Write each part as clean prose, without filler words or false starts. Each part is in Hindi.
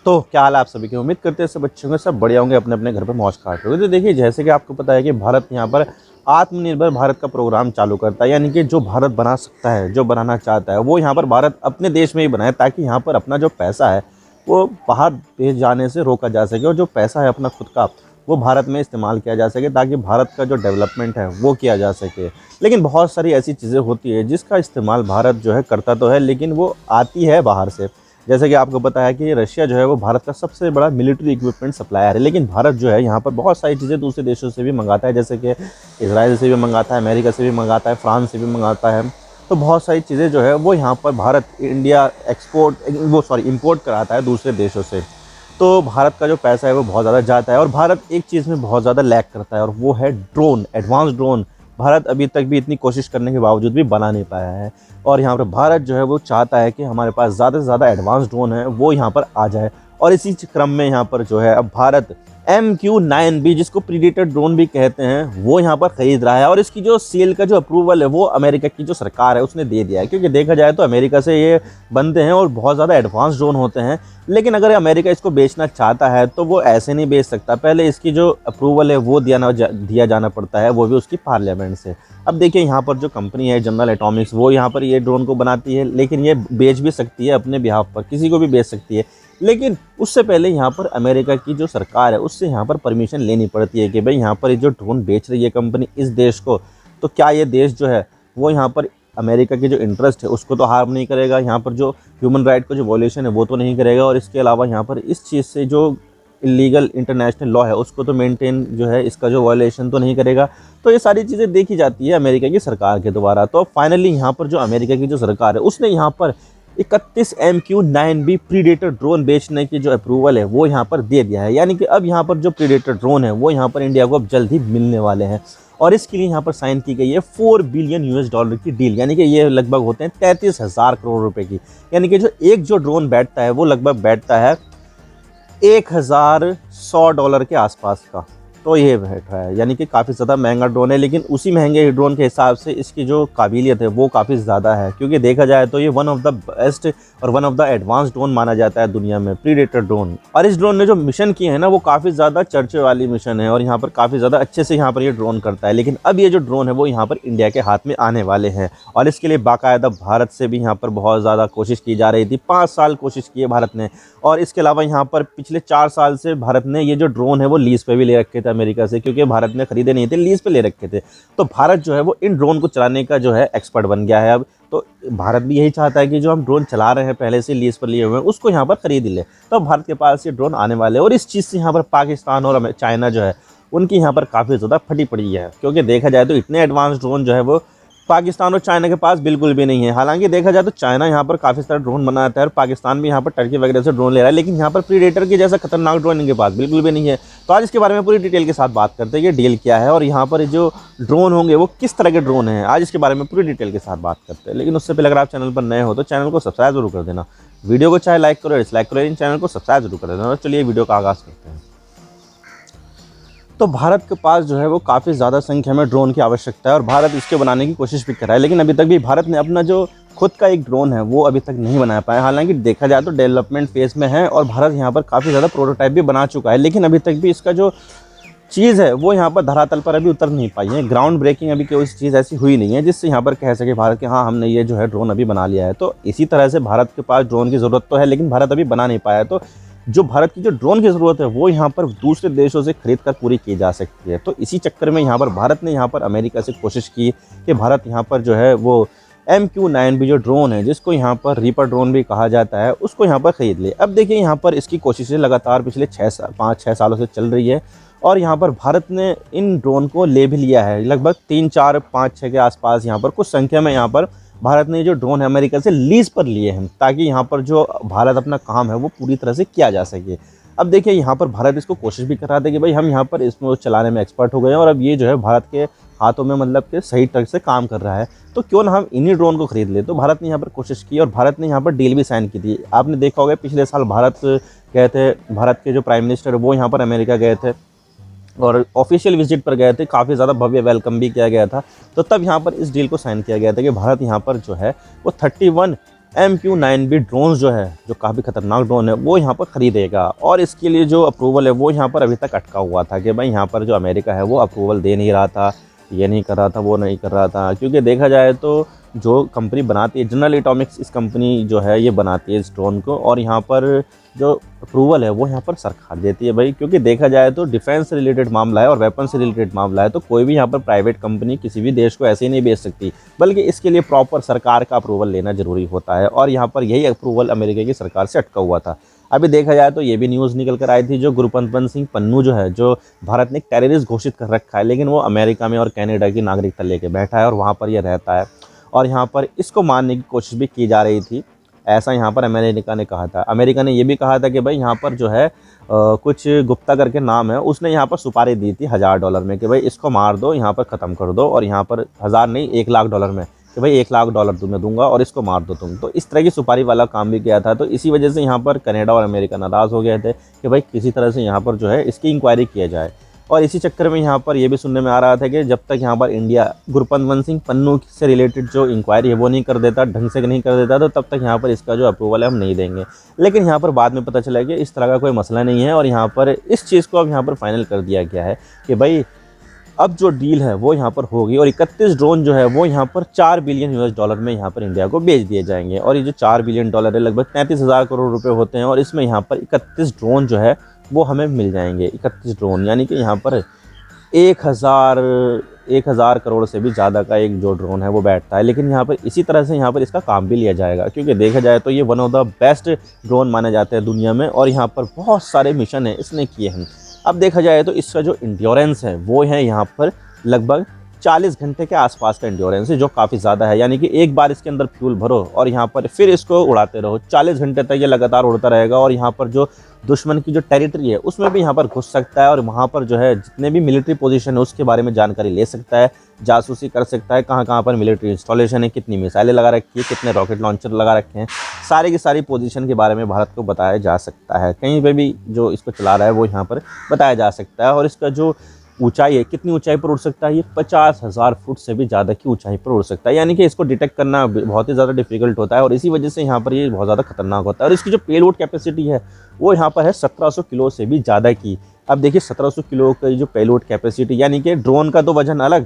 तो क्या हाल है आप सभी की। उम्मीद करते हैं सब बच्चों के सब बढ़िया होंगे, अपने अपने घर पे मौज काट रहे हो। तो देखिए, जैसे कि आपको पता है कि भारत यहाँ पर आत्मनिर्भर भारत का प्रोग्राम चालू करता है, यानी कि जो भारत बना सकता है, जो बनाना चाहता है, वो यहाँ पर भारत अपने देश में ही बनाए, ताकि यहाँ पर अपना जो पैसा है वो बाहर भेज जाने से रोका जा सके, और जो पैसा है अपना खुद का वो भारत में इस्तेमाल किया जा सके, ताकि भारत का जो डेवलपमेंट है वो किया जा सके। लेकिन बहुत सारी ऐसी चीज़ें होती है जिसका इस्तेमाल भारत जो है करता तो है, लेकिन वो आती है बाहर से। जैसे कि आपको पता है कि रशिया जो है वो भारत का सबसे बड़ा मिलिट्री इक्विपमेंट सप्लायर है, लेकिन भारत जो है यहाँ पर बहुत सारी चीज़ें दूसरे देशों से भी मंगाता है, जैसे कि इजराइल से भी मंगाता है, अमेरिका से भी मंगाता है, फ्रांस से भी मंगाता है। तो बहुत सारी चीज़ें जो है वो यहाँ पर भारत इंडिया इंपोर्ट कराता है दूसरे देशों से। तो भारत का जो पैसा है वो बहुत ज़्यादा जाता है, और भारत एक चीज़ में बहुत ज़्यादा लैक करता है, और वो है ड्रोन, एडवांस ड्रोन। भारत अभी तक भी इतनी कोशिश करने के बावजूद भी बना नहीं पाया है, और यहाँ पर भारत जो है वो चाहता है कि हमारे पास ज़्यादा से ज़्यादा एडवांस ड्रोन है वो यहाँ पर आ जाए। और इसी क्रम में यहाँ पर जो है अब भारत MQ-9B, जिसको प्रीडेटर ड्रोन भी कहते हैं, वो यहाँ पर खरीद रहा है। और इसकी जो सेल का जो अप्रूवल है वो अमेरिका की जो सरकार है उसने दे दिया है, क्योंकि देखा जाए तो अमेरिका से ये बनते हैं और बहुत ज़्यादा एडवांस ड्रोन होते हैं। लेकिन अगर अमेरिका इसको बेचना चाहता है तो वो ऐसे नहीं बेच सकता, पहले इसकी जो अप्रूवल है वो दिया जाना पड़ता है, वो भी उसकी पार्लियामेंट से। अब देखिए, यहाँ पर जो कंपनी है जनरल एटॉमिक्स, वो यहाँ पर ये ड्रोन को बनाती है, लेकिन ये बेच भी सकती है अपने बिहाफ पर, किसी को भी बेच सकती है। लेकिन उससे पहले यहाँ पर अमेरिका की जो सरकार है उससे यहाँ पर परमिशन लेनी पड़ती है कि भाई यहाँ पर ये जो ड्रोन बेच रही है कंपनी इस देश को, तो क्या ये देश जो है वो यहाँ पर अमेरिका के जो इंटरेस्ट है उसको तो हार्म नहीं करेगा, यहाँ पर जो ह्यूमन राइट का जो वॉल्यूशन है वो तो नहीं करेगा, और इसके अलावा यहाँ पर इस चीज़ से जो इलीगल इंटरनेशनल लॉ है उसको तो मेंटेन जो है इसका जो वॉल्यूशन तो नहीं करेगा। तो ये सारी चीज़ें देखी जाती है अमेरिका की सरकार के द्वारा। तो फाइनली यहाँ पर जो अमेरिका की जो सरकार है उसने यहाँ पर 31 MQ-9B प्रीडेटर ड्रोन बेचने की जो अप्रूवल है वो यहाँ पर दे दिया है, यानी कि अब यहाँ पर जो प्रीडेटर ड्रोन है वो यहाँ पर इंडिया को अब जल्द ही मिलने वाले हैं। और इसके लिए यहाँ पर साइन की गई है $4 बिलियन की डील, यानी कि ये लगभग होते हैं 33,000 करोड़ रुपए की। यानी कि जो ड्रोन बैठता है वो लगभग बैठता है $1,100 के आसपास का। तो ये बैठ रहा है, यानी कि काफ़ी ज़्यादा महंगा ड्रोन है, लेकिन उसी महंगे ड्रोन के हिसाब से इसकी जो काबिलियत है वो काफ़ी ज़्यादा है, क्योंकि देखा जाए तो ये वन ऑफ द बेस्ट और one of the advance drone माना जाता है दुनिया में, प्रीडेटर ड्रोन। और इस ड्रोन ने जो मिशन किए हैं ना वो काफ़ी ज़्यादा चर्चे वाली मिशन है, और यहाँ पर काफ़ी ज़्यादा अच्छे से यहाँ पर ये ड्रोन करता है। लेकिन अब ये जो ड्रोन है वो यहाँ पर इंडिया के हाथ में आने वाले हैं, और इसके लिए बाकायदा भारत से भी यहाँ पर बहुत ज़्यादा कोशिश की जा रही थी। 5 साल कोशिश की है भारत ने, और इसके अलावा यहाँ पर पिछले 4 साल से भारत ने ये जो ड्रोन है वो लीज पे भी ले रखे थे अमेरिका से, क्योंकि भारत ने खरीदे नहीं थे, लीज पे ले रखे थे। तो भारत जो है वो इन ड्रोन को चलाने का जो है एक्सपर्ट बन गया है अब। तो भारत भी यही चाहता है कि जो हम ड्रोन चला रहे हैं पहले से लीज पर लिए हुए हैं उसको यहाँ पर खरीद ले, तो भारत के पास ये ड्रोन आने वाले हैं। और इस चीज़ से यहाँ पर पाकिस्तान और चाइना जो है उनकी यहाँ पर काफ़ी ज़्यादा फटी पड़ी है, क्योंकि देखा जाए तो इतने एडवांस ड्रोन जो है वो पाकिस्तान और चाइना के पास बिल्कुल भी नहीं है। हालांकि देखा जाए तो चाइना यहाँ पर काफ़ी सारे ड्रोन बनाता है, और पाकिस्तान भी यहाँ पर टर्की वगैरह से ड्रोन ले रहा है, लेकिन यहाँ पर प्रीडेटर के जैसा खतरनाक ड्रोन इनके पास बिल्कुल भी नहीं है। तो आज इसके बारे में पूरी डिटेल के साथ बात करते हैं, ये डील क्या है और यहाँ पर जो ड्रोन होंगे वो किस तरह के ड्रोन हैं, आज इसके बारे में पूरी डिटेल के साथ बात करते हैं। लेकिन उससे पहले अगर आप चैनल पर नए हो तो चैनल को सब्सक्राइब जरूर कर देना, वीडियो को चाहे लाइक करो डिसलाइक करो, लेकिन चैनल को सब्सक्राइब जरूर कर देना। और चलिए वीडियो का आगाज़ करते हैं। तो भारत के पास जो है वो काफ़ी ज़्यादा संख्या में ड्रोन की आवश्यकता है, और भारत इसके बनाने की कोशिश भी कर रहा है, लेकिन अभी तक भी भारत ने अपना जो खुद का एक ड्रोन है वो अभी तक नहीं बना पाया। हालांकि देखा जाए तो डेवलपमेंट फेज़ में है, और भारत यहाँ पर काफ़ी ज़्यादा प्रोटोटाइप भी बना चुका है, लेकिन अभी तक भी इसका जो चीज़ है वो यहाँ पर धरातल पर अभी उतर नहीं पाई है। ग्राउंड ब्रेकिंग अभी कोई चीज़ ऐसी हुई नहीं है जिससे यहाँ पर कह सके भारत कि हाँ हमने ये जो है ड्रोन अभी बना लिया है। तो इसी तरह से भारत के पास ड्रोन की ज़रूरत तो है, लेकिन भारत अभी बना नहीं पाया। तो जो भारत की जो ड्रोन की ज़रूरत है वो यहाँ पर दूसरे देशों से खरीद कर पूरी की जा सकती है। तो इसी चक्कर में यहाँ पर भारत ने यहाँ पर अमेरिका से कोशिश की कि भारत यहाँ पर जो है वो MQ-9B जो ड्रोन है, जिसको यहाँ पर रीपर ड्रोन भी कहा जाता है, उसको यहाँ पर ख़रीद ले। अब देखिए, यहाँ पर इसकी कोशिशें लगातार पिछले 5-6 सालों से चल रही है, और यहाँ पर भारत ने इन ड्रोन को ले भी लिया है, लगभग 3, 4, 5, 6 के आसपास यहाँ पर कुछ संख्या में यहाँ पर भारत ने जो ड्रोन है अमेरिका से लीज पर लिए हैं, ताकि यहाँ पर जो भारत अपना काम है वो पूरी तरह से किया जा सके। अब देखिए, यहाँ पर भारत इसको कोशिश भी कर रहा था कि भाई हम यहाँ पर इसमें चलाने में एक्सपर्ट हो गए हैं, और अब ये जो है भारत के हाथों में मतलब कि सही तरह से काम कर रहा है, तो क्यों ना हम इन्हीं ड्रोन को खरीद ले। तो भारत ने यहाँ पर कोशिश की, और भारत ने यहाँ पर डील भी साइन की थी। आपने देखा होगा पिछले साल भारत गए थे, भारत के जो प्राइम मिनिस्टर वो यहाँ पर अमेरिका गए थे और ऑफिशियल विजिट पर गए थे, काफ़ी ज़्यादा भव्य वेलकम भी किया गया था। तो तब यहाँ पर इस डील को साइन किया गया था कि भारत यहाँ पर जो है वो 31 MQ-9B ड्रोन जो है, जो काफ़ी खतरनाक ड्रोन है, वो यहाँ पर ख़रीदेगा। और इसके लिए जो अप्रूवल है वो यहाँ पर अभी तक अटका हुआ था कि भाई यहाँ पर जो अमेरिका है वो अप्रूवल दे नहीं रहा था, ये नहीं कर रहा था, वो नहीं कर रहा था। क्योंकि देखा जाए तो जो कंपनी बनाती है जनरल एटॉमिक्स, इस कंपनी जो है ये बनाती है इस ड्रोन को, और यहाँ पर जो अप्रूवल है वो यहाँ पर सरकार देती है भाई। क्योंकि देखा जाए तो डिफेंस से रिलेटेड मामला है और वेपन से रिलेटेड मामला है, तो कोई भी यहाँ पर प्राइवेट कंपनी किसी भी देश को ऐसे ही नहीं बेच सकती, बल्कि इसके लिए प्रॉपर सरकार का अप्रूवल लेना ज़रूरी होता है। और यहाँ पर यही अप्रूवल अमेरिका की सरकार से अटका हुआ था। अभी देखा जाए तो ये भी न्यूज़ निकल कर आई थी, जो गुरपतवंत सिंह पन्नू जो है, जो भारत ने टेररिस्ट घोषित कर रखा है, लेकिन वो अमेरिका में और कनाडा की नागरिकता लेके बैठा है और वहाँ पर यह रहता है। और यहाँ पर इसको मारने की कोशिश भी की जा रही थी, ऐसा यहाँ पर अमेरिका ने कहा था। अमेरिका ने ये भी कहा था कि भाई यहाँ पर जो है कुछ गुप्ता करके नाम है, उसने यहाँ पर सुपारी दी थी $1000 में कि भाई इसको मार दो, यहाँ पर ख़त्म कर दो। और यहाँ पर 1000 नहीं, $1,00,000 में कि भाई $1,00,000 तुम्हें दूंगा और इसको मार दो तुम। तो इस तरह की सुपारी वाला काम भी किया था। तो इसी वजह से यहाँ पर कनाडा और अमेरिका नाराज़ हो गए थे कि भाई किसी तरह से यहाँ पर जो है इसकी इंक्वायरी किया जाए। और इसी चक्कर में यहाँ पर ये भी सुनने में आ रहा था कि जब तक यहाँ पर इंडिया गुरपतवंत सिंह पन्नू से रिलेटेड जो इंक्वायरी है वो नहीं कर देता, ढंग से नहीं कर देता, तो तब तक यहाँ पर इसका जो अप्रूवल है हम नहीं देंगे। लेकिन यहाँ पर बाद में पता चला कि इस तरह का कोई मसला नहीं है, और यहाँ पर इस चीज़ को अब यहाँ पर फाइनल कर दिया गया है कि भाई अब जो डील है वो यहाँ पर होगी, और 31 ड्रोन जो है वो यहाँ पर $4 बिलियन में यहाँ पर इंडिया को बेच दिए जाएंगे। और ये जो $4 बिलियन है लगभग 33,000 करोड़ रुपए होते हैं, और इसमें यहाँ पर 31 ड्रोन जो है वो हमें मिल जाएंगे। 31 ड्रोन यानी कि यहाँ पर 1000 करोड़ से भी ज़्यादा का एक जो ड्रोन है वो बैठता है। लेकिन यहाँ पर इसी तरह से यहाँ पर इसका काम भी लिया जाएगा, क्योंकि देखा जाए तो ये one of the best drone माने जाते हैं दुनिया में, और यहाँ पर बहुत सारे मिशन है इसने किए हैं। अब देखा जाए तो इसका जो इंड्योरेंस है वो है यहाँ पर लगभग 40 घंटे के आसपास का इंड्योरेंस है, जो काफ़ी ज़्यादा है। यानी कि एक बार इसके अंदर फ्यूल भरो और यहाँ पर फिर इसको उड़ाते रहो, 40 घंटे तक ये लगातार उड़ता रहेगा। और यहाँ पर जो दुश्मन की जो टेरिटरी है उसमें भी यहाँ पर घुस सकता है, और वहाँ पर जो है जितने भी मिलिट्री पोजीशन है उसके बारे में जानकारी ले सकता है, जासूसी कर सकता है, कहाँ कहाँ पर मिलिट्री इंस्टॉलेशन है, कितनी मिसाइलें लगा रखी है, कितने रॉकेट लॉन्चर लगा रखे हैं, सारी की सारी पोजीशन के बारे में भारत को बताया जा सकता है। कहीं पे भी जो इसको चला रहा है वो यहाँ पर बताया जा सकता है। और इसका जो ऊंचाई है, कितनी ऊंचाई पर उड़ सकता है, ये 50,000 फुट से भी ज़्यादा की ऊंचाई पर उड़ सकता है। यानी कि इसको डिटेक्ट करना बहुत ही ज़्यादा डिफिकल्ट होता है, और इसी वजह से यहाँ पर ये बहुत ज़्यादा खतरनाक होता है। और इसकी जो पेलोड कैपेसिटी है वो यहाँ पर है 1700 किलो से भी ज़्यादा की। अब देखिए 1700 किलो की जो पेलोड कैपेसिटी, यानी कि ड्रोन का तो वजन अलग,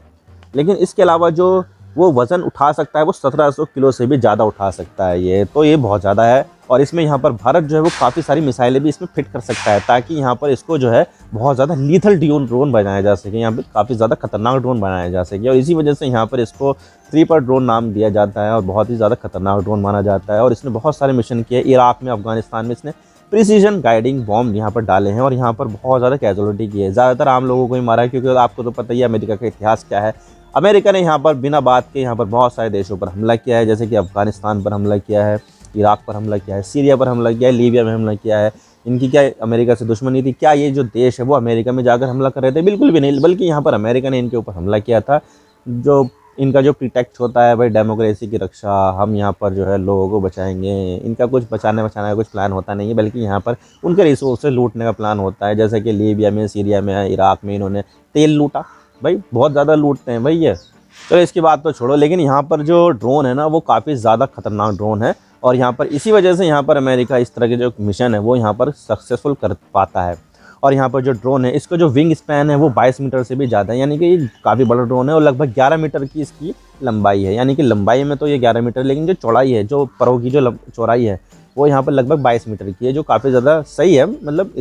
लेकिन इसके अलावा जो वो वज़न उठा सकता है वो 1700 किलो से भी ज़्यादा उठा सकता है ये, तो ये बहुत ज़्यादा है। और इसमें यहाँ पर भारत जो है वो काफ़ी सारी मिसाइलें भी इसमें फिट कर सकता है, ताकि यहाँ पर इसको जो है बहुत ज़्यादा लीथल ड्रोन बनाया जा सके, यहाँ पर काफ़ी ज़्यादा खतरनाक ड्रोन बनाया जा सके। और इसी वजह से यहाँ पर इसको क्रीपर ड्रोन नाम दिया जाता है, और बहुत ही ज़्यादा खतरनाक ड्रोन माना जाता है। और इसने बहुत सारे मिशन किए, इराक में, अफगानिस्तान में इसने प्रिसीजन गाइडिंग बॉम्ब यहाँ पर डाले हैं, और यहाँ पर बहुत ज़्यादा कैजुअलिटी की है। ज़्यादातर आम लोगों को ही मारा है, क्योंकि आपको तो पता ही है अमेरिका का इतिहास क्या है। अमेरिका ने यहाँ पर बिना बात के यहाँ पर बहुत सारे देशों पर हमला किया है, जैसे कि अफगानिस्तान पर हमला किया है, इराक पर हमला किया है, सीरिया पर हमला किया है, लीबिया में हमला किया है। इनकी क्या अमेरिका से दुश्मनी थी? क्या ये जो देश है वो अमेरिका में जाकर हमला कर रहे थे? बिल्कुल भी नहीं, बल्कि यहाँ पर अमेरिका ने इनके ऊपर हमला किया था। जो इनका जो प्रिटेक्ट होता है भाई, डेमोक्रेसी की रक्षा, हम यहाँ पर जो है लोगों को बचाएंगे, इनका कुछ बचाने का कुछ प्लान होता नहीं है, बल्कि यहाँ पर उनके रिसोर्सेज लूटने का प्लान होता है। जैसे कि लीबिया में, सीरिया में, इराक में इन्होंने तेल लूटा, भाई बहुत ज़्यादा लूटते हैं भाई ये। चलो इसकी बात तो छोड़ो, लेकिन यहाँ पर जो ड्रोन है ना वो काफ़ी ज़्यादा खतरनाक ड्रोन है, और यहाँ पर इसी वजह से यहाँ पर अमेरिका इस तरह के जो मिशन है वो यहाँ पर सक्सेसफुल कर पाता है। और यहाँ पर जो ड्रोन है इसका जो विंग स्पैन है वो 22 मीटर से भी ज़्यादा है, यानी कि ये काफ़ी बड़ा ड्रोन है। और लगभग 11 मीटर की इसकी लंबाई है, यानी कि लंबाई में तो ये 11 मीटर, लेकिन जो चौड़ाई है, जो परों की जो चौड़ाई है वो यहाँ पर लगभग 22 मीटर की है, जो काफ़ी ज़्यादा सही है। मतलब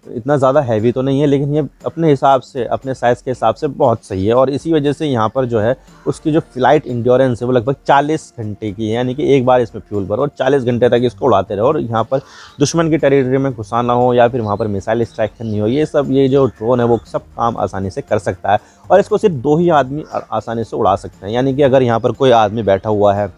इतना ज़्यादा हैवी तो नहीं है, लेकिन ये अपने हिसाब से, अपने साइज़ के हिसाब से बहुत सही है। और इसी वजह से यहाँ पर जो है उसकी जो फ्लाइट इंड्योरेंस है वो लगभग 40 घंटे की है, यानी कि एक बार इसमें फ्यूल भरो और 40 घंटे तक इसको उड़ाते रहो, और यहाँ पर दुश्मन की टेरिटरी में घुसाना हो या फिर वहाँ पर मिसाइल स्ट्राइक करनी हो, ये जो ड्रोन है वो सब काम आसानी से कर सकता है। और इसको सिर्फ 2 ही आदमी आसानी से उड़ा सकते हैं, यानी कि अगर यहाँ पर कोई आदमी बैठा हुआ है,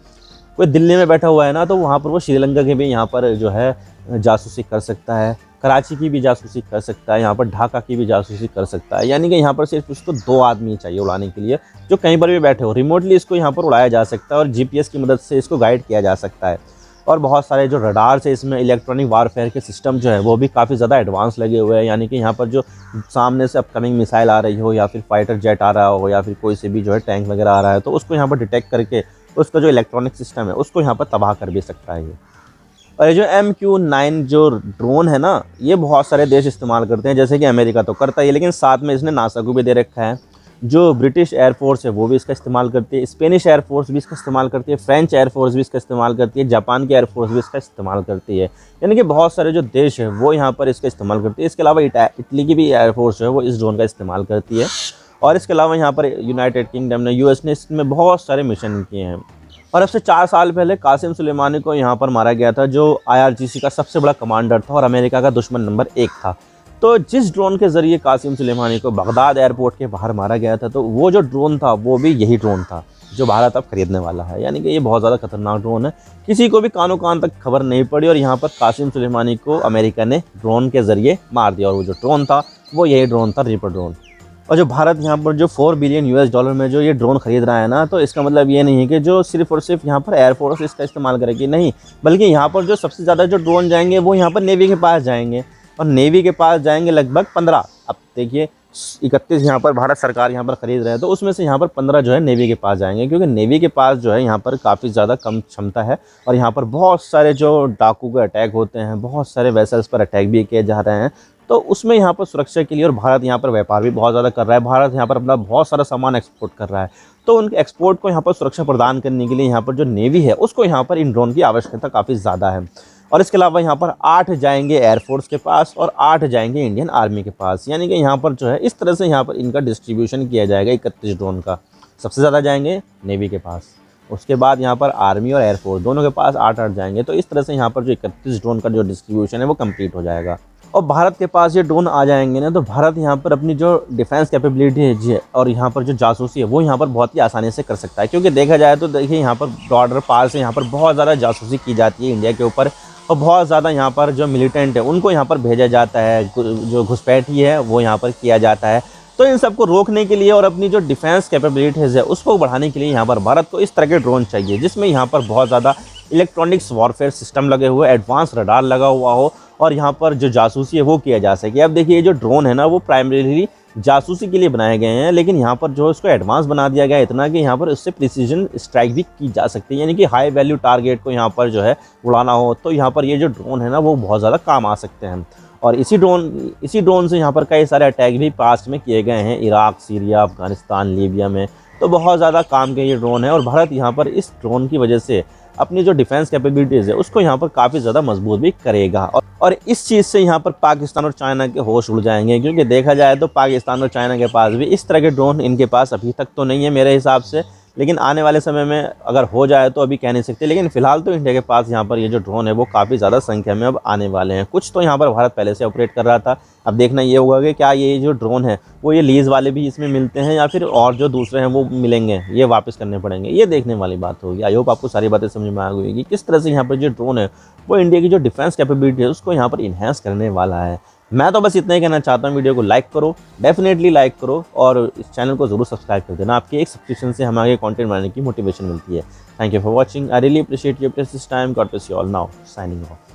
कोई दिल्ली में बैठा हुआ है ना, तो वहाँ पर वो श्रीलंका के भी यहाँ पर जो है जासूसी कर सकता है, कराची की भी जासूसी कर सकता है, यहाँ पर ढाका की भी जासूसी कर सकता है। यानी कि यहाँ पर सिर्फ उसको 2 आदमी चाहिए उड़ाने के लिए, जो कहीं पर भी बैठे हो। रिमोटली इसको यहाँ पर उड़ाया जा सकता है, और जीपीएस की मदद से इसको गाइड किया जा सकता है। और बहुत सारे जो रडार से इसमें इलेक्ट्रॉनिक वारफेयर के सिस्टम जो है वो भी काफ़ी ज़्यादा एडवांस लगे हुए हैं, यानी कि यहाँ पर जो सामने से अपकमिंग मिसाइल आ रही हो, या फिर फाइटर जेट आ रहा हो, या फिर कोई से भी जो है टैंक वगैरह आ रहा है, तो उसको यहाँ पर डिटेक्ट करके उसका जो इलेक्ट्रॉनिक सिस्टम है उसको यहाँ पर तबाह कर भी सकता है ये। और ये जो MQ-9 जो ड्रोन है ना, ये बहुत सारे देश इस्तेमाल करते हैं, जैसे कि अमेरिका तो करता ही है, लेकिन साथ में इसने नासा को भी दे रखा है। जो ब्रिटिश एयरफोर्स है वो भी इसका इस्तेमाल करती है, स्पेनिश एयरफोर्स भी इसका इस्तेमाल करती है, फ्रेंच एयरफोर्स भी इसका इस्तेमाल करती है, जापान की एयरफोर्स भी इसका इस्तेमाल करती है। यानी कि बहुत सारे जो देश है वो यहाँ पर इसका इस्तेमाल करती है। इसके अलावा इटली की भी एयरफोर्स है वो इस ड्रोन का इस्तेमाल करती है। और इसके अलावा यहाँ पर यूनाइटेड किंगडम ने, US ने इसमें बहुत सारे मिशन किए हैं। और अब से 4 साल पहले कासिम सुलेमानी को यहाँ पर मारा गया था, जो IRGC का सबसे बड़ा कमांडर था और अमेरिका का दुश्मन नंबर 1 था। तो जिस ड्रोन के ज़रिए कासिम सुलेमानी को बगदाद एयरपोर्ट के बाहर मारा गया था, तो वो जो ड्रोन था वो भी यही ड्रोन था जो भारत अब खरीदने वाला है। यानी कि ये बहुत ज़्यादा खतरनाक ड्रोन है, किसी को भी कानों कान तक खबर नहीं पड़ी और यहाँ पर कासिम सुलेमानी को अमेरिका ने ड्रोन के ज़रिए मार दिया। और वो जो ड्रोन था वो यही ड्रोन था, रीपर ड्रोन। और जो भारत यहाँ पर जो $4 बिलियन में जो ये ड्रोन खरीद रहा है ना, तो इसका मतलब ये नहीं है कि जो सिर्फ और सिर्फ यहाँ पर एयरफोर्स इसका इस्तेमाल करेगी, नहीं, बल्कि यहाँ पर जो सबसे ज़्यादा जो ड्रोन जाएंगे वो यहाँ पर नेवी के पास जाएंगे। और नेवी के पास जाएंगे लगभग 15। अब देखिए 31 यहाँ पर भारत सरकार यहाँ पर ख़रीद रहे हैं, तो उसमें से यहाँ पर 15 जो है नेवी के पास जाएंगे, क्योंकि नेवी के पास जो है यहाँ पर काफ़ी ज़्यादा कम क्षमता है। और यहाँ पर बहुत सारे जो डाकू के अटैक होते हैं, बहुत सारे वेसल्स पर अटैक भी किए जा रहे हैं, तो उसमें यहाँ पर सुरक्षा के लिए, और भारत यहाँ पर व्यापार भी बहुत ज़्यादा कर रहा है, भारत यहाँ पर अपना बहुत सारा सामान एक्सपोर्ट कर रहा है, तो उनके एक्सपोर्ट को यहाँ पर सुरक्षा प्रदान करने के लिए यहाँ पर जो नेवी है उसको यहाँ पर इन ड्रोन की आवश्यकता काफ़ी ज़्यादा है। और इसके अलावा यहाँ पर 8 जाएंगे एयरफोर्स के पास और 8 जाएंगे इंडियन आर्मी के पास। यानी कि यहाँ पर जो है इस तरह से यहाँ पर इनका डिस्ट्रीब्यूशन किया जाएगा 31 ड्रोन का। सबसे ज़्यादा जाएंगे नेवी के पास, उसके बाद यहाँ पर आर्मी और एयरफोर्स दोनों के पास 8-8 जाएंगे। तो इस तरह से यहाँ पर जो 31 ड्रोन का जो डिस्ट्रीब्यूशन है वो कंप्लीट हो जाएगा। और भारत के पास ये ड्रोन आ जाएंगे ना, तो भारत यहाँ पर अपनी जो डिफेंस कैपेबिलिटी है और यहाँ पर जो जासूसी है वो यहाँ पर बहुत ही आसानी से कर सकता है। क्योंकि देखा जाए तो देखिए यहाँ पर बॉर्डर पार से यहाँ पर बहुत ज़्यादा जासूसी की जाती है इंडिया के ऊपर, और बहुत ज़्यादा यहाँ पर जो मिलिटेंट है उनको यहाँ पर भेजा जाता है, जो घुसपैठी है वो यहाँ पर किया जाता है। तो इन सबको रोकने के लिए और अपनी जो डिफेंस कैपेबिलिटीज़ है उसको बढ़ाने के लिए यहाँ पर भारत को इस तरह के ड्रोन चाहिए, जिसमें यहाँ पर बहुत ज़्यादा इलेक्ट्रॉनिक्स वॉरफेयर सिस्टम लगे हुए, एडवांस रडार लगा हुआ हो, और यहाँ पर जो जासूसी है वो किया जा सके। अब देखिए ये जो ड्रोन है ना वो प्राइमरीली जासूसी के लिए बनाए गए हैं, लेकिन यहाँ पर जो इसको एडवांस बना दिया गया है इतना कि यहाँ पर इससे प्रिसीजन स्ट्राइक भी की जा सकती है। यानी कि हाई वैल्यू टारगेट को यहाँ पर जो है उड़ाना हो तो यहाँ पर ये जो ड्रोन है ना वो बहुत ज़्यादा काम आ सकते हैं। और इसी ड्रोन से यहाँ पर कई सारे अटैक भी पास्ट में किए गए हैं, इराक, सीरिया, अफगानिस्तान, लीबिया में। तो बहुत ज़्यादा काम के ये ड्रोन है, और भारत यहाँ पर इस ड्रोन की वजह से अपनी जो डिफेंस कैपेबिलिटीज़ है उसको यहाँ पर काफ़ी ज़्यादा मजबूत भी करेगा। और इस चीज़ से यहाँ पर पाकिस्तान और चाइना के होश उड़ जाएंगे, क्योंकि देखा जाए तो पाकिस्तान और चाइना के पास भी इस तरह के ड्रोन इनके पास अभी तक तो नहीं है मेरे हिसाब से, लेकिन आने वाले समय में अगर हो जाए तो अभी कह नहीं सकते। लेकिन फिलहाल तो इंडिया के पास यहाँ पर ये जो ड्रोन है वो काफ़ी ज़्यादा संख्या में अब आने वाले हैं। कुछ तो यहाँ पर भारत पहले से ऑपरेट कर रहा था, अब देखना ये होगा कि क्या ये जो ड्रोन है वो ये लीज़ वाले भी इसमें मिलते हैं या फिर और जो दूसरे हैं वो मिलेंगे, ये वापस करने पड़ेंगे, ये देखने वाली बात होगी। आई होप आपको सारी बातें समझ में आ गई कि किस तरह से यहाँ पर जो ड्रोन है वो इंडिया की जो डिफेंस कैपेबिलिटी है उसको यहाँ पर इन्हेंस करने वाला है। मैं तो बस इतना ही कहना चाहता हूँ, वीडियो को लाइक करो, डेफिनेटली लाइक करो, और इस चैनल को ज़रूर सब्सक्राइब कर देना। आपके एक सब्सक्रिप्शन से हमें आगे कंटेंट बनाने की मोटिवेशन मिलती है। Thank you for watching, I really appreciate your precious time. God bless you all, now signing off.